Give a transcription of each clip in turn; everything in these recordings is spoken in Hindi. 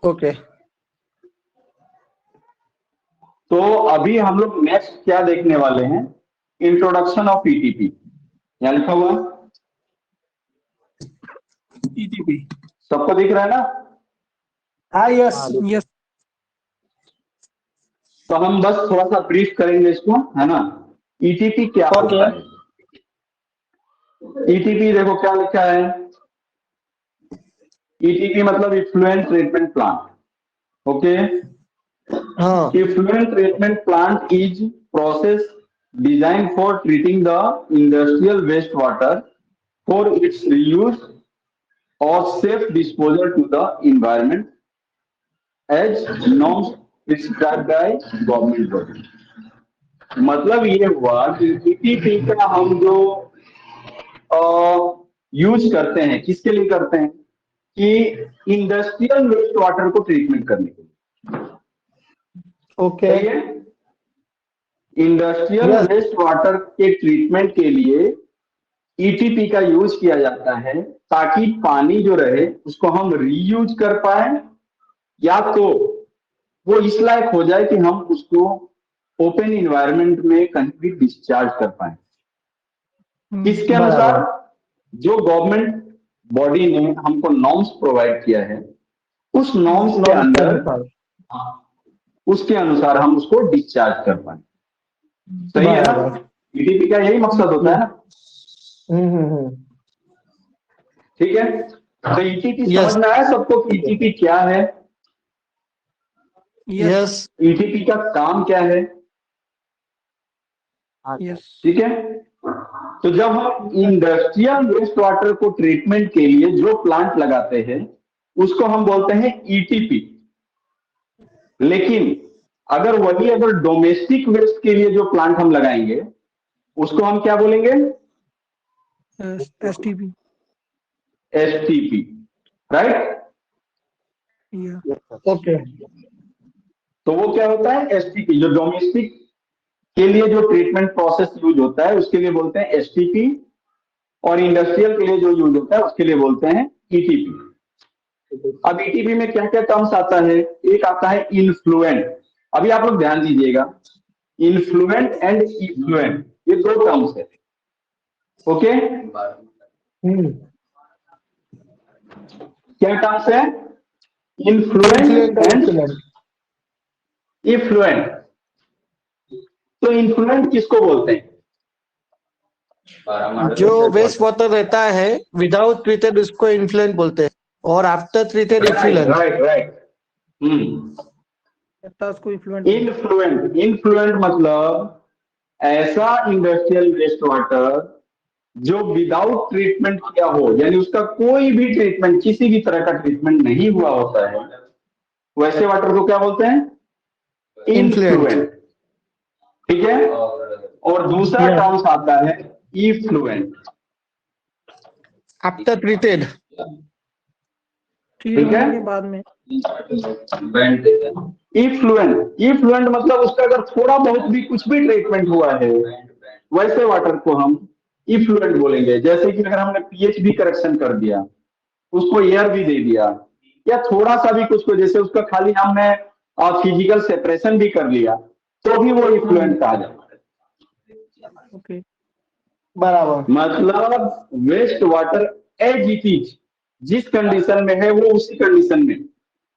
ओके। तो अभी हम लोग नेक्स्ट क्या देखने वाले हैं, इंट्रोडक्शन ऑफ ईटीपी। यहाँ लिखा हुआ ईटीपी। सबको दिख रहा है ना? हाँ, यस यस। तो हम बस थोड़ा सा ब्रीफ करेंगे इसको, है ना। ईटीपी क्या होता है? ईटीपी देखो क्या लिखा है, ईटीपी मतलब इफ्लुएंट ट्रीटमेंट प्लांट। ओके, हाँ। Effluent treatment plant is process design for treating the industrial waste water for its reuse और safe disposal to the environment as norms prescribed by government body. मतलब ये हुआ कि ईटीपी का हम जो यूज करते हैं, किसके लिए करते हैं, कि इंडस्ट्रियल वेस्ट वाटर को ट्रीटमेंट करने के लिए। ओके। इंडस्ट्रियल वेस्ट वाटर के ट्रीटमेंट के लिए ईटीपी का यूज किया जाता है, ताकि पानी जो रहे उसको हम रीयूज कर पाए, या तो वो इस लायक हो जाए कि हम उसको ओपन इन्वायरमेंट में कहीं भी डिस्चार्ज कर पाए। किसके अनुसार? जो गवर्नमेंट बॉडी ने हमको नॉर्म्स प्रोवाइड किया है, उस नॉर्म्स के अंदर, उसके अनुसार हम उसको डिस्चार्ज कर पाए। सही है ना? ईटीपी का यही मकसद होता है ना। ठीक है, तो ईटीपी समझ में आया सबको कि ईटीपी क्या है? यस। ईटीपी का काम क्या है? ठीक है, तो जब हम इंडस्ट्रियल वेस्ट वाटर को ट्रीटमेंट के लिए जो प्लांट लगाते हैं उसको हम बोलते हैं ईटीपी। लेकिन अगर डोमेस्टिक वेस्ट के लिए जो प्लांट हम लगाएंगे उसको हम क्या बोलेंगे? एसटीपी। STP, right? ओके। तो वो क्या होता है? एसटीपी। जो डोमेस्टिक के लिए जो ट्रीटमेंट प्रोसेस यूज होता है उसके लिए बोलते हैं एसटीपी, और इंडस्ट्रियल के लिए जो यूज होता है उसके लिए बोलते हैं ईटीपी। अब ईटीपी में क्या क्या टर्म्स आता है? एक आता है इन्फ्लुएंट। अभी आप लोग ध्यान दीजिएगा, इन्फ्लुएंट एंड इफ्लुएंट, ये दो टर्म्स है। ओके, क्या टर्म्स है? Influential and effluent. तो इन्फ्लुएंट किसको बोलते हैं? जो वेस्ट वाटर रहता है विदाउट ट्रीटेड उसको इन्फ्लुएंट बोलते हैं, और after treated effluent. Right. Influential मतलब ऐसा इंडस्ट्रियल वेस्ट वाटर जो विदाउट ट्रीटमेंट किया हो, यानी उसका कोई भी ट्रीटमेंट, किसी भी तरह का ट्रीटमेंट नहीं हुआ होता है, वैसे वाटर को क्या बोलते हैं? इन्फ्लुएंट। ठीक है, और दूसरा टर्म्स आता है इफ्लुएंट, आफ्टर ट्रीटेड। ठीक है, बाद में। इफ्लुएंट मतलब उसका अगर थोड़ा बहुत भी कुछ भी ट्रीटमेंट हुआ है, वैसे वाटर को हम इफ्लुएंट बोलेंगे। जैसे कि अगर हमने पीएच भी करेक्शन कर दिया, उसको एयर भी दे दिया, या थोड़ा सा भी कुछ को, जैसे उसका खाली हमने फिजिकल सेपरेशन भी कर लिया, तो भी वो इफ्लुएंट कहा जाता है। ओके, बराबर। मतलब waste water as it is, जिस कंडीशन में है वो उसी कंडीशन में,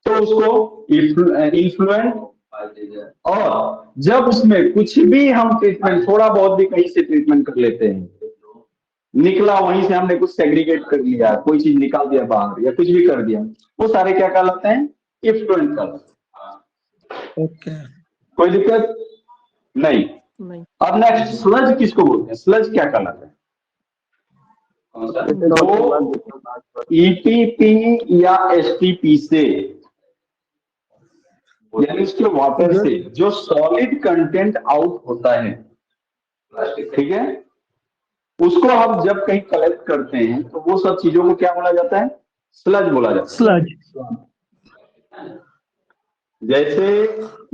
तो उसको इन्फ्लुएंट। और जब उसमें कुछ भी हम ट्रीटमेंट, थोड़ा बहुत भी कहीं से ट्रीटमेंट कर लेते हैं, निकला वहीं से हमने कुछ सेग्रीगेट कर लिया, कोई चीज निकाल दिया बाहर या कुछ भी कर दिया, वो सारे क्या कहलाते हैं? इफ्लुएंट कहलाते हैं। ओके, कोई दिक्कत नहीं। अब नेक्स्ट, स्लज किसको बोलते हैं? स्लज क्या कहलाता है? तो ईटीपी या एसटीपी से, यानी उसके वाटर से जो सॉलिड कंटेंट आउट होता है, ठीक है, उसको हम जब कहीं कलेक्ट करते हैं तो वो सब चीजों को क्या बोला जाता है? स्लज बोला जाता है। स्लज। जैसे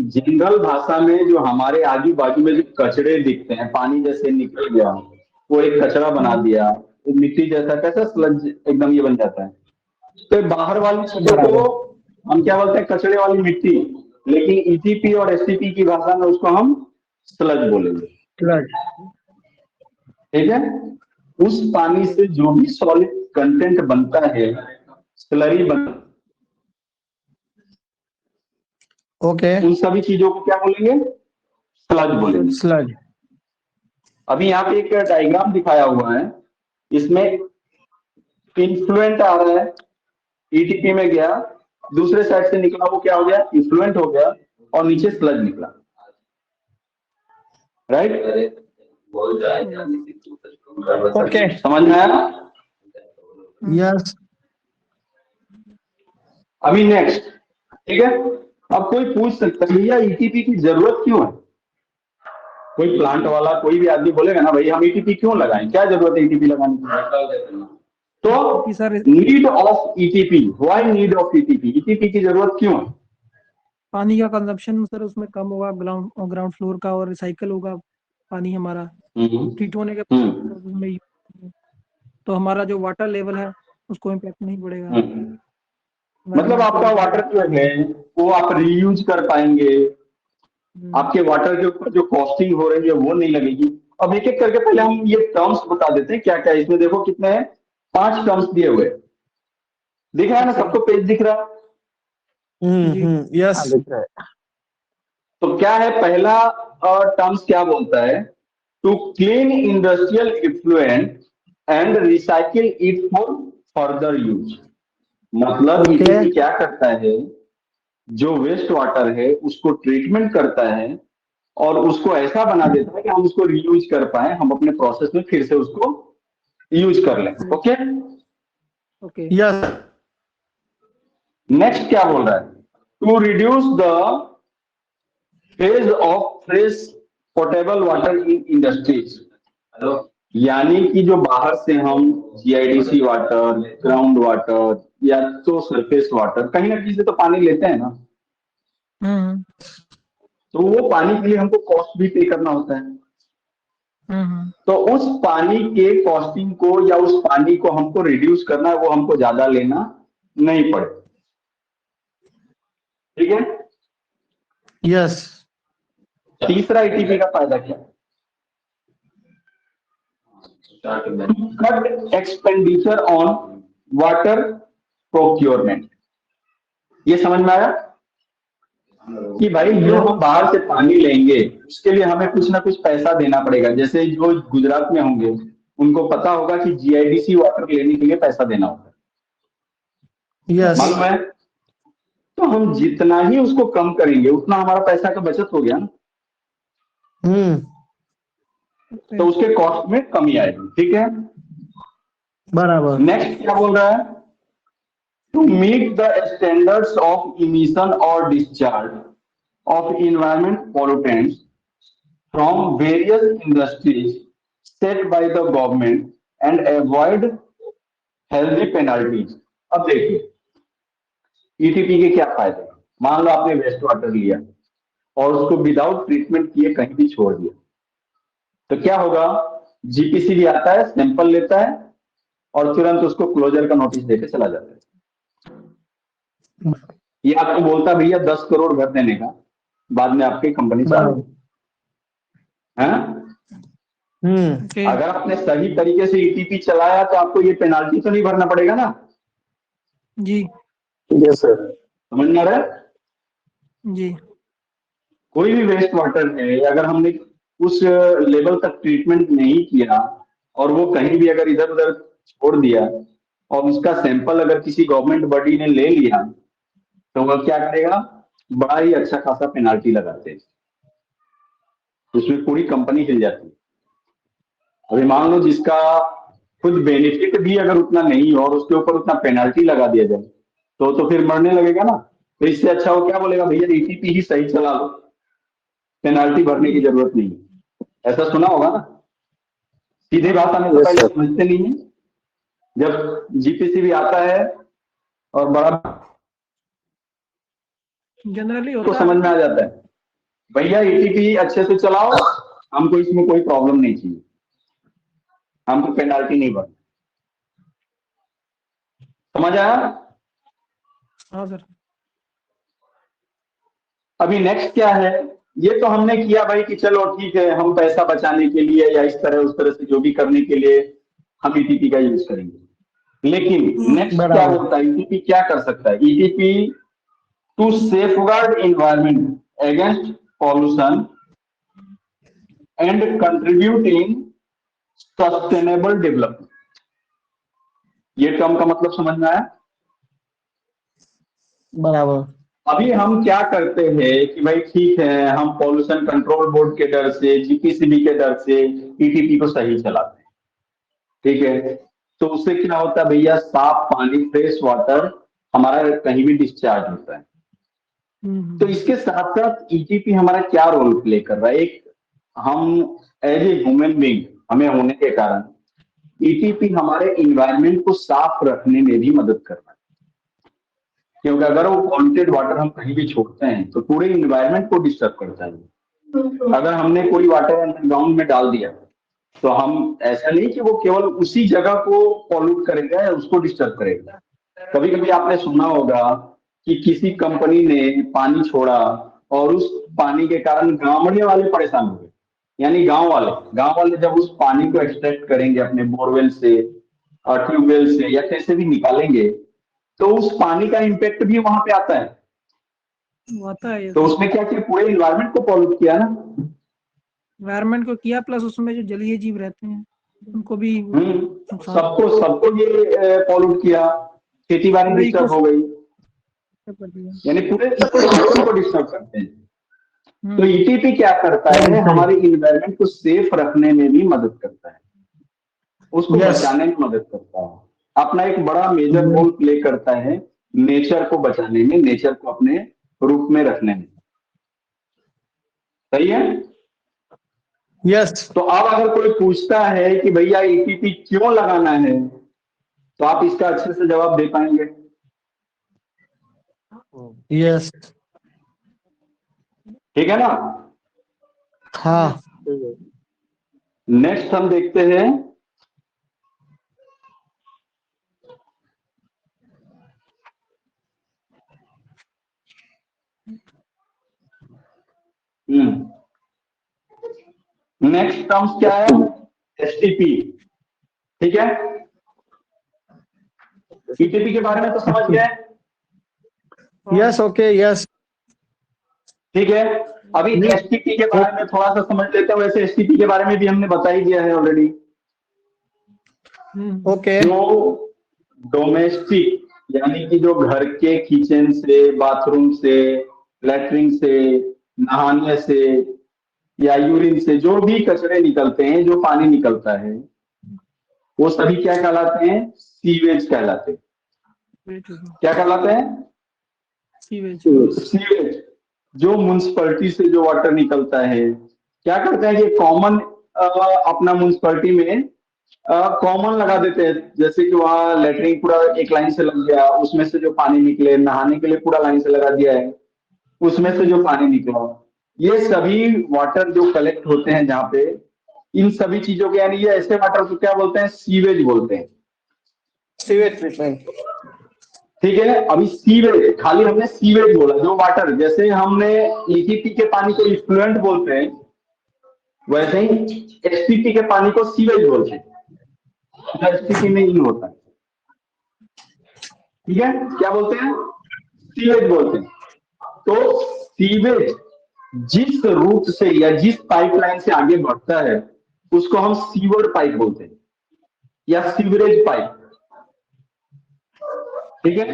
जनरल भाषा में जो हमारे आजू बाजू में जो कचड़े दिखते हैं, पानी जैसे निकल गया, वो एक कचरा बना दिया, वो मिट्टी जैसा, कैसा स्लज एकदम ये बन जाता है। तो बाहर वाली चीजों को हम क्या बोलते हैं, कचड़े वाली मिट्टी, लेकिन ईटीपी और एसटीपी की भाषा में उसको हम स्लज बोलेंगे। स्लज। ठीक है, उस पानी से जो भी सॉलिड कंटेंट बनता है, स्लरी बनता, ओके। उन सभी चीजों को क्या बोलेंगे, स्लज बोलेंगे। स्लज। अभी यहाँ पे एक डायग्राम दिखाया हुआ है, इसमें इन्फ्लुएंट आ रहा है, ईटीपी में गया, दूसरे साइड से निकला, वो क्या हो गया, इन्फ्लुएंट हो गया, और नीचे स्लज निकला, राइट। ओके। समझ में आया? यस। अभी नेक्स्ट, ठीक है, अब कोई पूछ सकता है भैया ईटीपी की जरूरत क्यों है, कोई प्लांट वाला कोई भी आदमी बोलेगा ना, भाई हम ईटीपी क्यों लगाएं, क्या जरूरत है ईटीपी लगाने की, तो sir need of ETP, why need of ETP, ETP की जरूरत क्यों है? पानी का कंजप्शन सर उसमें कम होगा, ग्राउंड फ्लोर का, और रिसाइकल होगा पानी हमारा ट्रीट होने के बाद उसमें, तो हमारा जो वाटर लेवल है उसको इम्पैक्ट नहीं पड़ेगा। मतलब आपका वाटर जो है वो आप रीयूज कर पाएंगे, आपके वाटर के ऊपर जो कॉस्टिंग हो रही है वो नहीं लगेगी। अब एक एक करके पहले हम ये टर्म्स बता देते हैं क्या क्या है इसमें। देखो कितने हैं, 5 टर्म्स दिए हुए, दिख रहा है ना सबको, पेज दिख रहा है? यस। दिख रहा है। तो क्या है पहला टर्म्स, क्या बोलता है, to clean industrial effluent and recycle it for further use. मतलब ईटीपी क्या करता है, जो वेस्ट वाटर है उसको ट्रीटमेंट करता है और उसको ऐसा बना देता है कि हम उसको रीयूज कर पाए, हम अपने प्रोसेस में फिर से उसको यूज कर लें। Okay okay. यस। नेक्स्ट क्या बोल रहा है, to reduce the phase of fresh portable water in industries. यानी कि जो बाहर से हम जीआईडीसी वाटर, ग्राउंड वाटर या तो सरफेस वाटर, कहीं ना कहीं से तो पानी लेते हैं ना, तो वो पानी के लिए हमको कॉस्ट भी पे करना होता है। तो उस पानी के कॉस्टिंग को या उस पानी को हमको रिड्यूस करना है, वो हमको ज्यादा लेना नहीं पड़े। ठीक है, यस। तीसरा ईटीपी का फायदा क्या है, cut expenditure on water procurement. ये समझ में आया कि भाई जो हम बाहर से पानी लेंगे उसके लिए हमें कुछ ना कुछ पैसा देना पड़ेगा। जैसे जो गुजरात में होंगे उनको पता होगा कि जीआईडीसी वाटर लेने के लिए पैसा देना होगा, यस। मालूम है। तो हम जितना ही उसको कम करेंगे उतना हमारा पैसा का बचत हो गया ना, तो उसके कॉस्ट में कमी आएगी। ठीक है, बराबर। नेक्स्ट क्या बोल रहा है, to meet the standards of emission और discharge of environment pollutants from various industries set by the government and avoid healthy penalties. अब देखिए ईटीपी के क्या फायदे हैं। मान लो आपने वेस्ट वाटर लिया और उसको विदाउट ट्रीटमेंट किए कहीं भी छोड़ दिया, तो क्या होगा, जीपीसी भी आता है, सैंपल लेता है और तुरंत उसको क्लोजर का नोटिस देके चला जाता है। ये आपको बोलता भैया 10 करोड़ भर देने का, बाद में आपकी कंपनी चालू है। अगर आपने सही तरीके से ईटीपी चलाया तो आपको ये पेनाल्टी तो नहीं भरना पड़ेगा ना जी। यस सर, समझ में आ रहा है। जी। कोई भी वेस्ट वाटर है, अगर हमने उस लेवल तक ट्रीटमेंट नहीं किया और वो कहीं भी अगर इधर उधर छोड़ दिया और उसका सैंपल अगर किसी गवर्नमेंट बॉडी ने ले लिया तो वह क्या करेगा, बड़ा ही अच्छा खासा पेनाल्टी लगाते हैं, उसमें पूरी कंपनी हिल जाती है। अभी मान लो जिसका खुद बेनिफिट भी अगर उतना नहीं हो और उसके ऊपर उतना पेनाल्टी लगा दिया जाए तो फिर मरने लगेगा ना। तो इससे अच्छा वो क्या बोलेगा, भैया ईटीपी ही सही चला लो, पेनाल्टी भरने की जरूरत नहीं। ऐसा सुना होगा ना, सीधे बात हमें तो पहले समझते नहीं है, जब जीपीसी भी आता है और बड़ा जनरली तो होता समझ में आ जाता है, भैया ईटीपी अच्छे से चलाओ, हमको इसमें कोई प्रॉब्लम नहीं चाहिए, हमको पेनाल्टी नहीं भरनी। समझ आया? हाँ सर। अभी नेक्स्ट क्या है, ये तो हमने किया भाई कि चलो ठीक है, हम पैसा बचाने के लिए या इस तरह उस तरह से जो भी करने के लिए हम ईटीपी का यूज करेंगे। लेकिन नेक्स्ट क्या बराबर। होता है, ईटीपी क्या कर सकता है? ETP to safeguard environment against pollution and contribute in sustainable development. ये टर्म का मतलब समझ में आया? बराबर। अभी हम क्या करते हैं कि भाई ठीक है, हम पॉल्यूशन कंट्रोल बोर्ड के डर से, जीपीसीबी के डर से ईटीपी को सही चलाते हैं, ठीक है। तो उससे क्या होता है भैया, साफ पानी, फ्रेश वाटर हमारा कहीं भी डिस्चार्ज होता है। तो इसके साथ साथ ईटीपी हमारा क्या रोल प्ले कर रहा है? एक, हम एज ए ह्यूमन बीइंग, हमें होने के कारण ईटीपी हमारे इन्वायरमेंट को साफ रखने में भी मदद कर रहा है। क्योंकि अगर वो पॉल्यूटेड वाटर हम कहीं भी छोड़ते हैं तो पूरे इन्वायरमेंट को डिस्टर्ब करता है। अगर हमने कोई वाटर अंडरग्राउंड में डाल दिया तो हम, ऐसा नहीं कि वो केवल उसी जगह को पॉल्यूट करेगा या उसको डिस्टर्ब करेगा। कभी कभी आपने सुना होगा कि किसी कंपनी ने पानी छोड़ा और उस पानी के कारण गांवड़े वाले परेशान हो गए। यानी गांव वाले जब उस पानी को एक्सट्रैक्ट करेंगे अपने बोरवेल से और ट्यूबवेल से या कैसे भी निकालेंगे, तो उस पानी का इम्पैक्ट भी वहां पे आता है। ये तो उसमें क्या किया, पूरे इन्वायरमेंट को पॉल्यूट किया ना। एनवायरनमेंट को किया, प्लस उसमें जो जलीय जीव रहते हैं उनको भी सबको ये पॉल्यूट किया, खेती बाड़ी डिस्टर्ब हो गई, यानी पूरे इकोसिस्टम को डिस्टर्ब करते हैं। तो ईटीपी क्या करता है, हमारे इन्वायरमेंट को सेफ रखने में भी मदद करता है, उसको बचाने में मदद करता है, अपना एक बड़ा मेजर रोल प्ले करता है नेचर को बचाने में, नेचर को अपने रूप में रखने में। सही है? यस। तो अब अगर कोई पूछता है कि भैया ईटीपी क्यों लगाना है, तो आप इसका अच्छे से जवाब दे पाएंगे? यस। ठीक है ना? हाँ। नेक्स्ट हम देखते हैं नेक्स्ट टर्म्स क्या है, एसटीपी। ठीक है, ईटीपी के बारे में तो समझ गए? यस। ओके। यस। ठीक है, अभी एसटीपी के बारे में थोड़ा सा समझ लेते हैं। वैसे एसटीपी के बारे में भी हमने बता ही दिया है ऑलरेडी। ओके। जो डोमेस्टिक, यानी कि जो घर के किचन से, बाथरूम से, लेटरिन से, नहाने से या यूरिन से जो भी कचरे निकलते हैं, जो पानी निकलता है, वो सभी क्या कहलाते हैं? सीवेज कहलाते हैं। क्या कहलाते हैं? सीवेज। जो म्युनिसिपैलिटी से जो वाटर निकलता है, क्या करते हैं कि कॉमन, अपना म्युनिसिपैलिटी में कॉमन लगा देते हैं। जैसे कि वहां लेटरिन पूरा एक लाइन से लग गया, उसमें से जो पानी निकले, नहाने के लिए पूरा लाइन से लगा दिया है, उसमें से जो पानी निकला, ये सभी वाटर जो कलेक्ट होते हैं जहाँ पे, इन सभी चीजों के, यानी ये ऐसे वाटर को क्या बोलते हैं? सीवेज बोलते हैं। Sewage treatment. ठीक है, अभी सीवेज, खाली हमने सीवेज बोला, जो वाटर, जैसे हमने ईटीपी के पानी को इफ्लुएंट बोलते हैं, वैसे ही एसटीपी के पानी को सीवेज बोलते हैं। एसटीपी में ही होता है। ठीक है, क्या बोलते हैं? सीवेज बोलते हैं। तो सीवेज जिस रूट से या जिस पाइपलाइन से आगे बढ़ता है, उसको हम सीवर पाइप बोलते हैं या सीवरेज पाइप। ठीक है,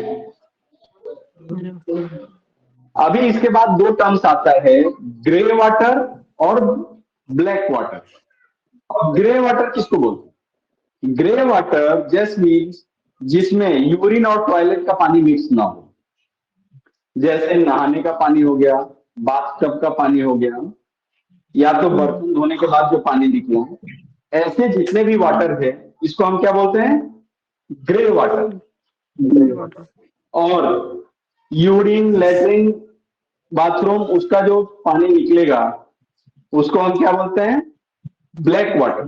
अभी इसके बाद दो टर्म्स आता है, ग्रे वाटर और ब्लैक वाटर। ग्रे वाटर किसको बोलते हैं? ग्रे वाटर जस्ट मीन्स जिसमें यूरिन और टॉयलेट का पानी मिक्स ना हो। जैसे नहाने का पानी हो गया, बाथटब का पानी हो गया, या तो बर्तन धोने के बाद जो पानी निकला, ऐसे जितने भी वाटर है, इसको हम क्या बोलते हैं? Grey water. और यूरिन, लेटरिन, बाथरूम, उसका जो पानी निकलेगा, उसको हम क्या बोलते हैं? Black water.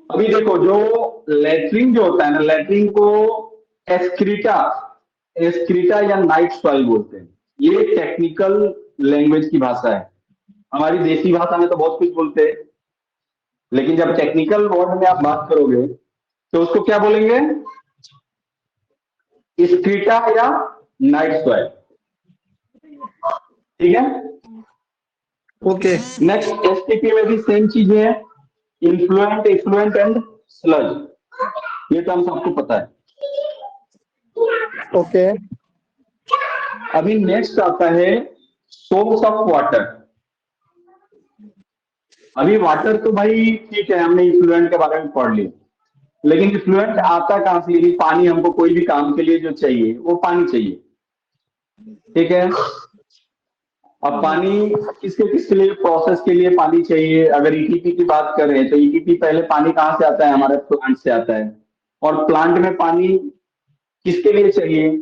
अभी देखो, जो लेटरिन जो होता है ना, लेटरिन को एस्क्रीटा या नाइट सॉइल बोलते हैं। ये टेक्निकल लैंग्वेज की भाषा है। हमारी देसी भाषा में तो बहुत कुछ बोलते हैं, लेकिन जब टेक्निकल वर्ड में आप बात करोगे तो उसको क्या बोलेंगे? स्ट्रीटा या नाइट सॉइल। ठीक है। ओके नेक्स्ट एसटीपी में भी सेम चीज है, इन्फ्लुएंट, इफ्लुएंट एंड स्लज। ये तो हम सबको पता है। ओके अभी नेक्स्ट आता है सोर्स ऑफ वाटर। अभी वाटर तो भाई ठीक है, हमने इफ्लुएंट के बारे में पढ़ लिया, लेकिन इफ्लुएंट आता कहां से? यदि पानी हमको कोई भी काम के लिए जो चाहिए वो पानी चाहिए, ठीक है। अब पानी किसके किसके लिए, प्रोसेस के लिए पानी चाहिए। अगर ईटीपी की बात करें तो ईटीपी पहले पानी कहां से आता है? हमारे प्लांट से आता है। और प्लांट में पानी किसके लिए चाहिए?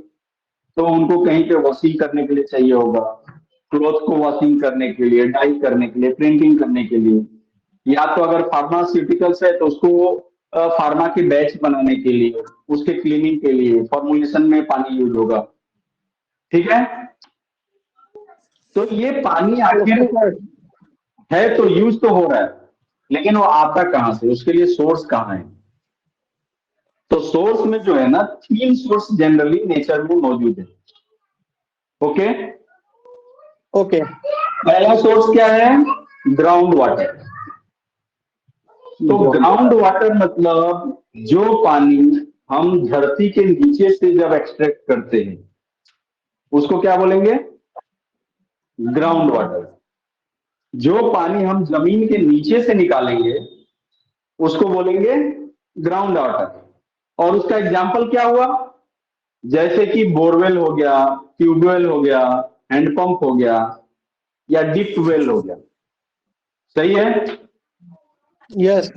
तो उनको कहीं पे वॉशिंग करने के लिए चाहिए होगा, क्लॉथ को वॉशिंग करने के लिए, डाई करने के लिए, प्रिंटिंग करने के लिए, या तो अगर फार्मास्यूटिकल्स है तो उसको फार्मा के बैच बनाने के लिए, उसके क्लीनिंग के लिए, फॉर्मुलेशन में पानी यूज होगा, ठीक है। तो ये पानी आखिर है तो यूज तो हो रहा है, लेकिन वो आता कहां से? उसके लिए सोर्स कहां है? तो सोर्स में जो है ना, 3 सोर्स जनरली नेचर में मौजूद है। ओके, ओके पहला सोर्स क्या है? Ground water. तो ग्राउंड वाटर मतलब जो पानी हम धरती के नीचे से जब एक्सट्रैक्ट करते हैं उसको क्या बोलेंगे? Ground water. जो पानी हम जमीन के नीचे से निकालेंगे उसको बोलेंगे ग्राउंड वाटर। और उसका एग्जाम्पल क्या हुआ? जैसे कि बोरवेल हो गया, ट्यूबवेल हो गया, हैंडपंप हो गया, या डीप वेल हो गया। सही है। यस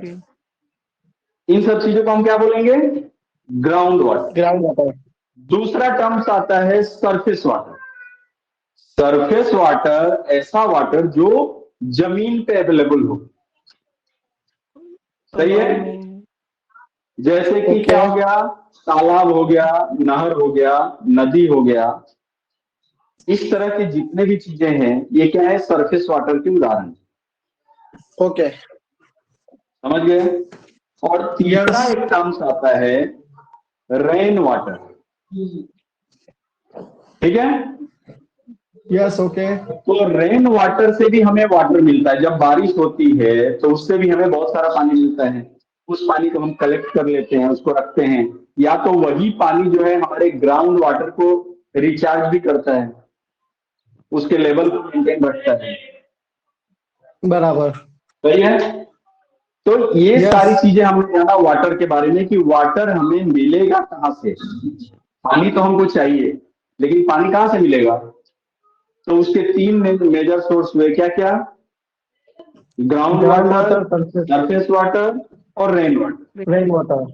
इन सब चीजों को हम क्या बोलेंगे? Ground water. ग्राउंड वाटर दूसरा टर्म्स आता है सरफेस वाटर। सरफेस वाटर ऐसा वाटर जो जमीन पे अवेलेबल हो। सही है। जैसे कि क्या हो गया? तालाब हो गया, नहर हो गया, नदी हो गया। इस तरह की जितने भी चीजें हैं ये क्या है? सरफेस वाटर के उदाहरण। ओके समझ गए। और तीसरा Yes. एक टर्म्स आता है रेन वाटर। ठीक है। यस ओके तो रेन वाटर से भी हमें वाटर मिलता है। जब बारिश होती है तो उससे भी हमें बहुत सारा पानी मिलता है। उस पानी को हम कलेक्ट कर लेते हैं, उसको रखते हैं, या तो वही पानी जो है हमारे ग्राउंड वाटर को रिचार्ज भी करता है, उसके लेवल को मेंटेन रखता है। बराबर सही है। तो ये Yes. सारी चीजें हमने जाना वाटर के बारे में कि वाटर हमें मिलेगा कहां से। पानी तो हमको चाहिए, लेकिन पानी कहां से मिलेगा? तो उसके 3 मेजर सोर्स हुए। क्या क्या? ग्राउंड वाटर, सरफेस वाटर और रेन वाटर। रेन वाटर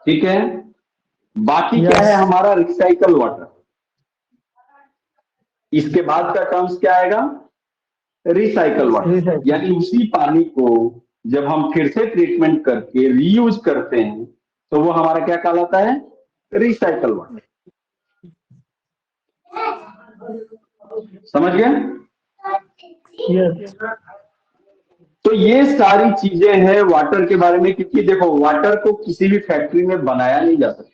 ठीक है। बाकी Yes. क्या है? हमारा रिसाइकल वाटर। इसके बाद का टर्म्स क्या आएगा? Recycle water. Recycle. यानी उसी पानी को जब हम फिर से ट्रीटमेंट करके रीयूज करते हैं तो वो हमारा क्या कहलाता है? Recycle water. समझ गए। यस तो ये सारी चीजें हैं वाटर के बारे में। क्योंकि देखो, वाटर को किसी भी फैक्ट्री में बनाया नहीं जा सकता।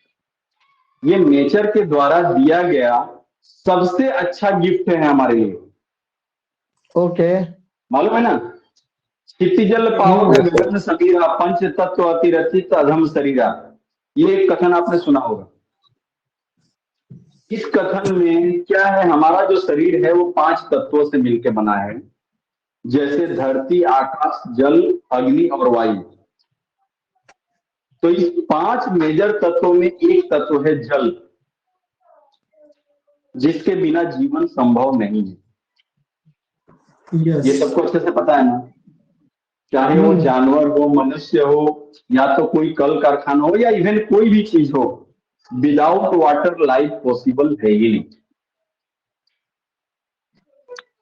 ये नेचर के द्वारा दिया गया सबसे अच्छा गिफ्ट है हमारे लिए। ओके मालूम है ना? क्षितिजल पावक गगन समीरा पंच तत्व अतिरचित अधम शरीरा। ये एक कथन आपने सुना होगा। इस कथन में क्या है? हमारा जो शरीर है वो 5 तत्वों से मिलकर बना है, जैसे धरती, आकाश, जल, अग्नि और वायु। तो इस 5 मेजर तत्वों में एक तत्व है जल, जिसके बिना जीवन संभव नहीं है। ये सबको अच्छे से पता है ना? चाहे वो जानवर हो, मनुष्य हो, या तो कोई कल कारखाना हो, या इवन कोई भी चीज हो, विदाउट वाटर लाइफ पॉसिबल है ही नहीं।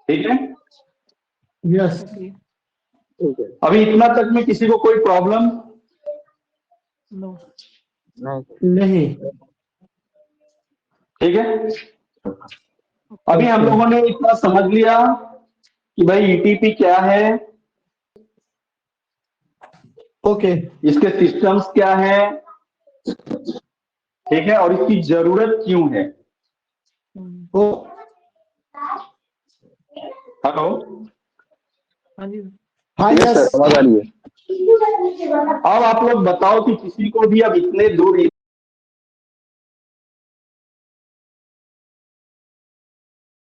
ठीक है। यस अभी इतना तक में किसी को कोई प्रॉब्लम? नहीं ठीक है। अभी हम लोगों ने इतना समझ लिया कि भाई ईटीपी क्या है, ओके इसके सिस्टम्स क्या है, ठीक है, और इसकी जरूरत क्यों है। ओ हेलो, हाँ जी हाँ यस सर, यस आवाज आ रही है। अब आप लोग बताओ कि किसी को भी अब इतने दूर